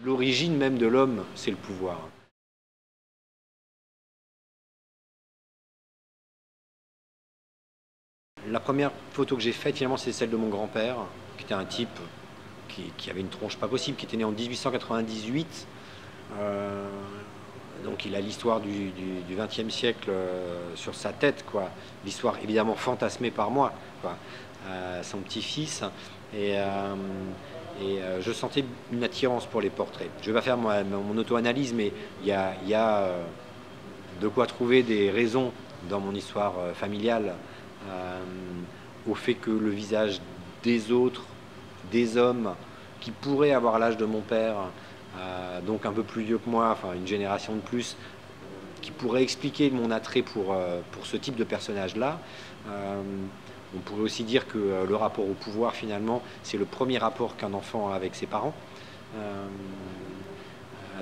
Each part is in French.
L'origine même de l'homme, c'est le pouvoir. La première photo que j'ai faite, finalement, c'est celle de mon grand-père, qui était un type qui avait une tronche pas possible, qui était né en 1898. Euh, donc il a l'histoire du XXe siècle sur sa tête, quoi. L'histoire évidemment fantasmée par moi, quoi. Son petit-fils. Je sentais une attirance pour les portraits. Je ne vais pas faire mon auto-analyse, mais il y a de quoi trouver des raisons dans mon histoire familiale au fait que le visage des autres, des hommes qui pourraient avoir l'âge de mon père, donc un peu plus vieux que moi, enfin une génération de plus, qui pourrait expliquer mon attrait pour ce type de personnage-là. On pourrait aussi dire que le rapport au pouvoir, finalement, c'est le premier rapport qu'un enfant a avec ses parents.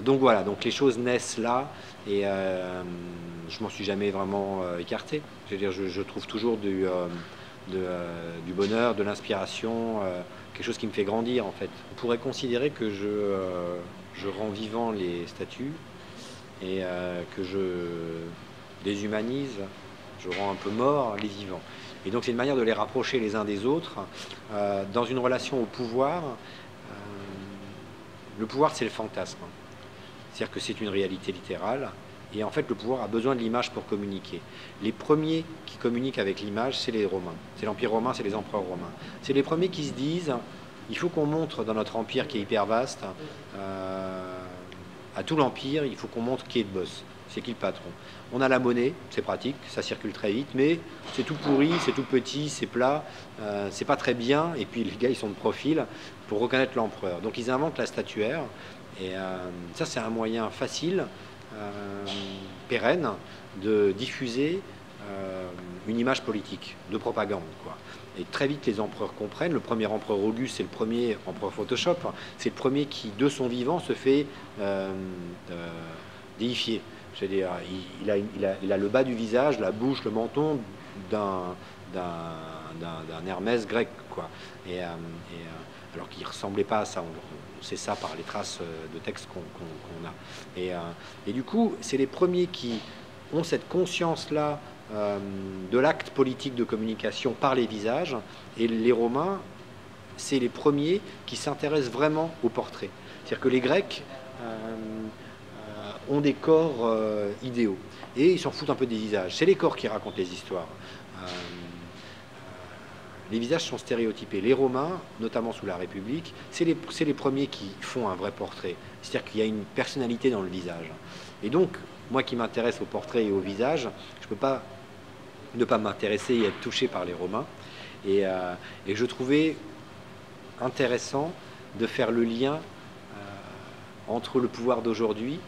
Donc voilà, donc les choses naissent là, et je m'en suis jamais vraiment écarté. Je veux dire, je trouve toujours du bonheur, de l'inspiration, quelque chose qui me fait grandir en fait. On pourrait considérer que je rends vivant les statues et que je déshumanise, je rends un peu mort les vivants. Et donc c'est une manière de les rapprocher les uns des autres dans une relation au pouvoir. Le pouvoir, c'est le fantasme. C'est-à-dire que c'est une réalité littérale. Et en fait, le pouvoir a besoin de l'image pour communiquer. Les premiers qui communiquent avec l'image, c'est les Romains. C'est l'Empire romain, c'est les empereurs romains. C'est les premiers qui se disent, il faut qu'on montre dans notre empire qui est hyper vaste, à tout l'empire, il faut qu'on montre qui est le boss. C'est qui le patron. On a la monnaie, c'est pratique, ça circule très vite, mais c'est tout pourri, c'est tout petit, c'est plat, c'est pas très bien, et puis les gars, ils sont de profil pour reconnaître l'empereur. Donc ils inventent la statuaire, et ça, c'est un moyen facile, pérenne, de diffuser une image politique, de propagande, quoi. Et très vite, les empereurs comprennent. Le premier empereur Auguste, c'est le premier empereur Photoshop. C'est le premier qui, de son vivant, se fait déifier. C'est-à-dire, il a le bas du visage, la bouche, le menton d'un Hermès grec, quoi. Alors qu'il ne ressemblait pas à ça. On sait ça par les traces de textes qu'on a. Et du coup, c'est les premiers qui ont cette conscience-là de l'acte politique de communication par les visages. Et les Romains, c'est les premiers qui s'intéressent vraiment au portrait. C'est-à-dire que les Grecs ont des corps idéaux. Et ils s'en foutent un peu des visages. C'est les corps qui racontent les histoires. Les visages sont stéréotypés. Les Romains, notamment sous la République, c'est les premiers qui font un vrai portrait. C'est-à-dire qu'il y a une personnalité dans le visage. Et donc, moi qui m'intéresse au portrait et au visage, je ne peux pas ne pas m'intéresser et être touché par les Romains. Et je trouvais intéressant de faire le lien entre le pouvoir d'aujourd'hui,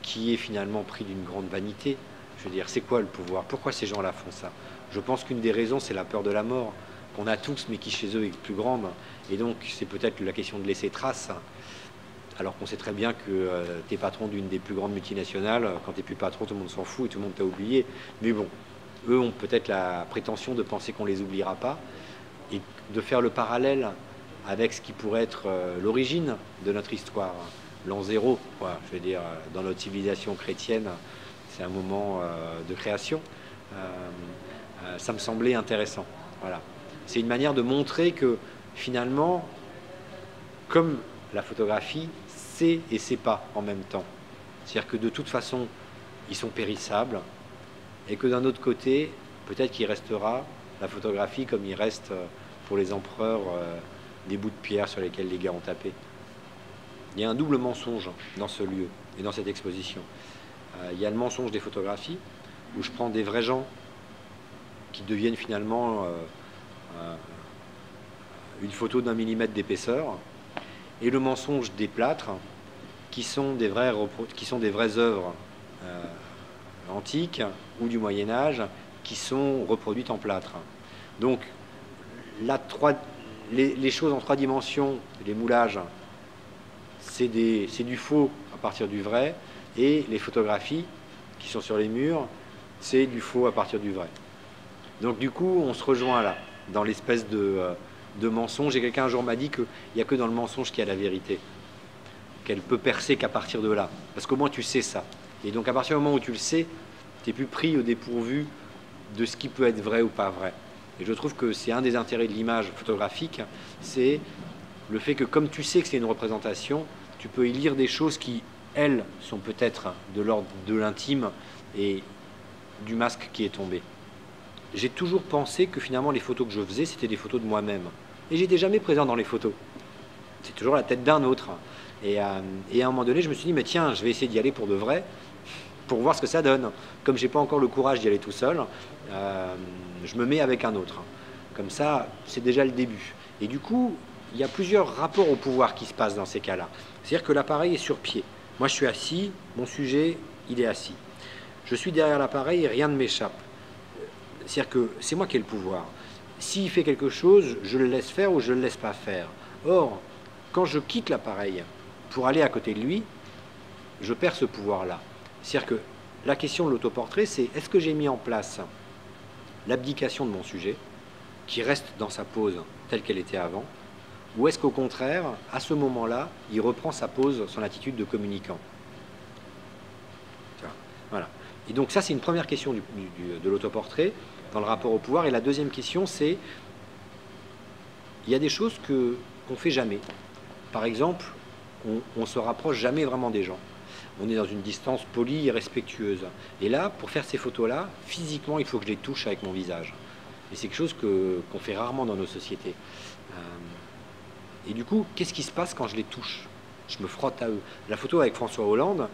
qui est finalement pris d'une grande vanité. Je veux dire, c'est quoi le pouvoir? Pourquoi ces gens-là font ça? Je pense qu'une des raisons, c'est la peur de la mort, qu'on a tous, mais qui chez eux est plus grande. Et donc, c'est peut-être la question de laisser trace, alors qu'on sait très bien que tu es patron d'une des plus grandes multinationales. Quand tu n'es plus patron, tout le monde s'en fout et tout le monde t'a oublié. Mais bon, eux ont peut-être la prétention de penser qu'on ne les oubliera pas, et de faire le parallèle avec ce qui pourrait être l'origine de notre histoire, l'an zéro, quoi. Je veux dire, dans notre civilisation chrétienne, c'est un moment de création. Ça me semblait intéressant. Voilà. C'est une manière de montrer que finalement, comme la photographie, c'est et c'est pas en même temps. C'est-à-dire que de toute façon, ils sont périssables, et que d'un autre côté, peut-être qu'il restera la photographie comme il reste pour les empereurs des bouts de pierre sur lesquels les gars ont tapé. Il y a un double mensonge dans ce lieu et dans cette exposition. Il y a le mensonge des photographies, où je prends des vrais gens qui deviennent finalement une photo d'1 millimètre d'épaisseur, et le mensonge des plâtres, qui sont des vraies œuvres antiques ou du Moyen-Âge, qui sont reproduites en plâtre. Donc, les choses en 3 dimensions, les moulages, c'est du faux à partir du vrai, et les photographies qui sont sur les murs, c'est du faux à partir du vrai. Donc du coup, on se rejoint là, dans l'espèce de mensonge. Et quelqu'un un jour m'a dit qu'il n'y a que dans le mensonge qu'il y a la vérité. qu'elle peut percer qu'à partir de là. Parce qu'au moins tu sais ça. Et donc à partir du moment où tu le sais, tu n'es plus pris au dépourvu de ce qui peut être vrai ou pas vrai. Et je trouve que c'est un des intérêts de l'image photographique, c'est le fait que comme tu sais que c'est une représentation, tu peux y lire des choses qui, elles, sont peut-être de l'ordre de l'intime et du masque qui est tombé. J'ai toujours pensé que finalement les photos que je faisais, c'était des photos de moi-même. Et j'étais jamais présent dans les photos. C'est toujours la tête d'un autre. Et à un moment donné, je me suis dit, mais tiens, je vais essayer d'y aller pour de vrai, pour voir ce que ça donne. Comme je n'ai pas encore le courage d'y aller tout seul, je me mets avec un autre. Comme ça, c'est déjà le début. Et du coup, il y a plusieurs rapports au pouvoir qui se passent dans ces cas-là. C'est-à-dire que l'appareil est sur pied. Moi, je suis assis, mon sujet, il est assis. Je suis derrière l'appareil et rien ne m'échappe. C'est-à-dire que c'est moi qui ai le pouvoir. S'il fait quelque chose, je le laisse faire ou je ne le laisse pas faire. Or, quand je quitte l'appareil pour aller à côté de lui, je perds ce pouvoir-là. C'est-à-dire que la question de l'autoportrait, c'est est-ce que j'ai mis en place l'abdication de mon sujet, qui reste dans sa pose telle qu'elle était avant, ou est-ce qu'au contraire, à ce moment-là, il reprend sa pose, son attitude de communicant. Voilà. Et donc ça, c'est une première question de l'autoportrait dans le rapport au pouvoir. Et la deuxième question, c'est il y a des choses qu'on ne fait jamais. Par exemple, on ne se rapproche jamais vraiment des gens. On est dans une distance polie et respectueuse. Et là, pour faire ces photos-là, physiquement, il faut que je les touche avec mon visage. Et c'est quelque chose qu'on fait rarement dans nos sociétés. Et du coup, qu'est-ce qui se passe quand je les touche? Je me frotte à eux. La photo avec François Hollande,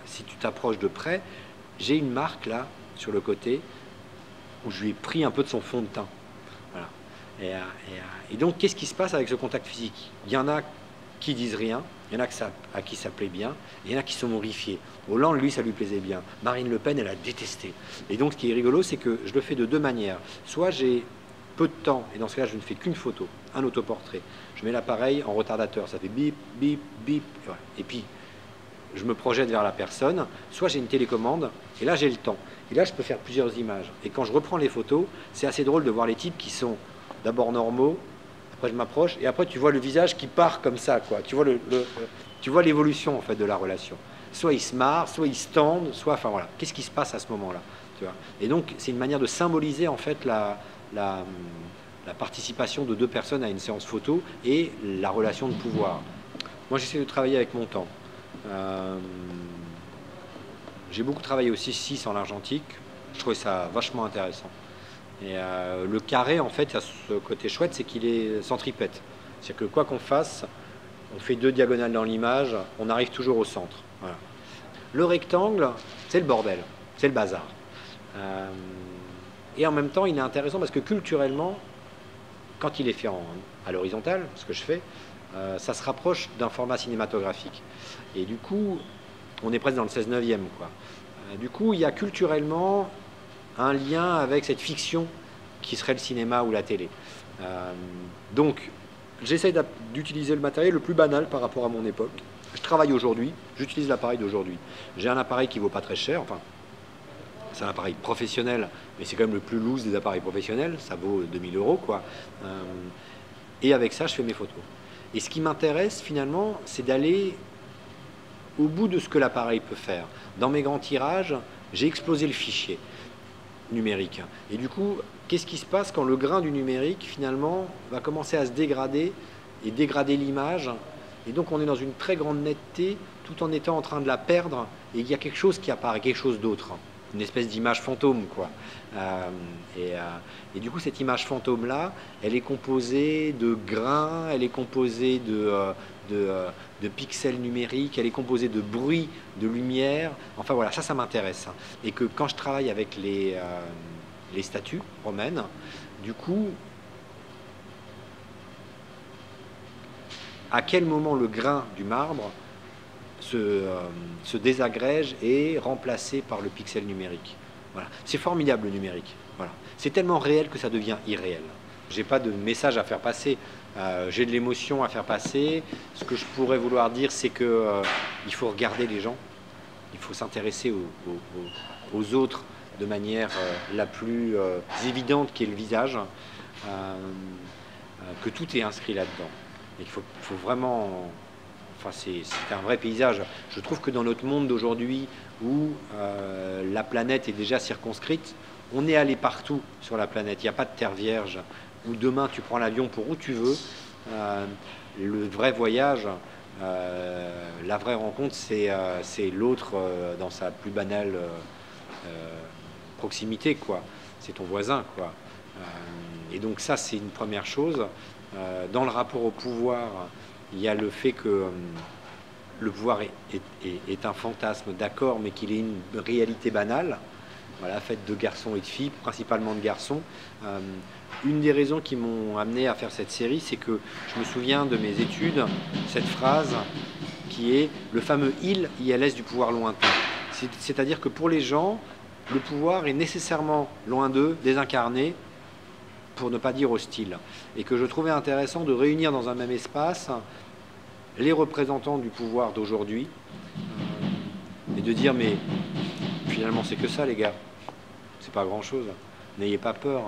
si tu t'approches de près, j'ai une marque là, sur le côté, où je lui ai pris un peu de son fond de teint. Voilà. Et donc, qu'est-ce qui se passe avec ce contact physique? Il y en a qui disent rien, il y en a à qui ça plaît bien, et il y en a qui sont horrifiés. Hollande, lui, ça lui plaisait bien. Marine Le Pen, elle a détesté. Et donc, ce qui est rigolo, c'est que je le fais de deux manières. Soit j'ai peu de temps, et dans ce cas-là, je ne fais qu'une photo, un autoportrait. Je mets l'appareil en retardateur, ça fait bip, bip, bip, et puis je me projette vers la personne. Soit j'ai une télécommande, et là, j'ai le temps. Et là, je peux faire plusieurs images. Et quand je reprends les photos, c'est assez drôle de voir les types qui sont d'abord normaux, après je m'approche, et après tu vois le visage qui part comme ça, quoi. Tu vois l'évolution en fait de la relation. Soit ils se marrent, soit ils se tendent, soit, enfin voilà, qu'est-ce qui se passe à ce moment-là, tu vois. Et donc c'est une manière de symboliser en fait la participation de deux personnes à une séance photo et la relation de pouvoir. Moi j'essaie de travailler avec mon temps. J'ai beaucoup travaillé au 6-6 en argentique, je trouvais ça vachement intéressant. Et le carré, en fait, a ce côté chouette, c'est qu'il est centripète. C'est-à-dire que quoi qu'on fasse, on fait deux diagonales dans l'image, on arrive toujours au centre. Voilà. Le rectangle, c'est le bordel, c'est le bazar. Et en même temps, il est intéressant parce que culturellement, quand il est fait à l'horizontale, ce que je fais, ça se rapproche d'un format cinématographique. Et du coup, on est presque dans le 16/9e, quoi. Du coup, il y a culturellement un lien avec cette fiction qui serait le cinéma ou la télé. Donc, j'essaye d'utiliser le matériel le plus banal par rapport à mon époque. Je travaille aujourd'hui, j'utilise l'appareil d'aujourd'hui. J'ai un appareil qui ne vaut pas très cher, enfin, c'est un appareil professionnel, mais c'est quand même le plus loose des appareils professionnels, ça vaut 2000 €, quoi. Et avec ça, je fais mes photos. Et ce qui m'intéresse, finalement, c'est d'aller au bout de ce que l'appareil peut faire. Dans mes grands tirages, j'ai explosé le fichier numérique. Et du coup, qu'est-ce qui se passe quand le grain du numérique, finalement, va commencer à se dégrader et dégrader l'image? Et donc, on est dans une très grande netteté, tout en étant en train de la perdre, et il y a quelque chose qui apparaît, quelque chose d'autre. Une espèce d'image fantôme, quoi. Et du coup, cette image fantôme-là, elle est composée de grains, elle est composée de pixels numériques, elle est composée de bruit, de lumière. Enfin voilà, ça m'intéresse. Et que quand je travaille avec les statues romaines, du coup, à quel moment le grain du marbre se désagrège et est remplacé par le pixel numérique. Voilà. C'est formidable le numérique. Voilà. C'est tellement réel que ça devient irréel. J'ai pas de message à faire passer. J'ai de l'émotion à faire passer. Ce que je pourrais vouloir dire, c'est que il faut regarder les gens. Il faut s'intéresser aux autres de manière la plus évidente qui est le visage. Que tout est inscrit là-dedans. Et qu'il faut vraiment enfin, c'est un vrai paysage. Je trouve que dans notre monde d'aujourd'hui, où la planète est déjà circonscrite, on est allé partout sur la planète. Il n'y a pas de terre vierge, où demain tu prends l'avion pour où tu veux. Le vrai voyage, la vraie rencontre, c'est l'autre dans sa plus banale proximité, quoi. C'est ton voisin, quoi. Et donc ça, c'est une première chose. Dans le rapport au pouvoir, il y a le fait que le pouvoir est un fantasme, d'accord, mais qu'il est une réalité banale, voilà, faite de garçons et de filles, principalement de garçons. Une des raisons qui m'ont amené à faire cette série, c'est que je me souviens de mes études, cette phrase qui est le fameux ILS du pouvoir lointain. C'est-à-dire que pour les gens, le pouvoir est nécessairement loin d'eux, désincarné, pour ne pas dire hostile. Et que je trouvais intéressant de réunir dans un même espace les représentants du pouvoir d'aujourd'hui et de dire mais finalement c'est que ça les gars, c'est pas grand chose, n'ayez pas peur.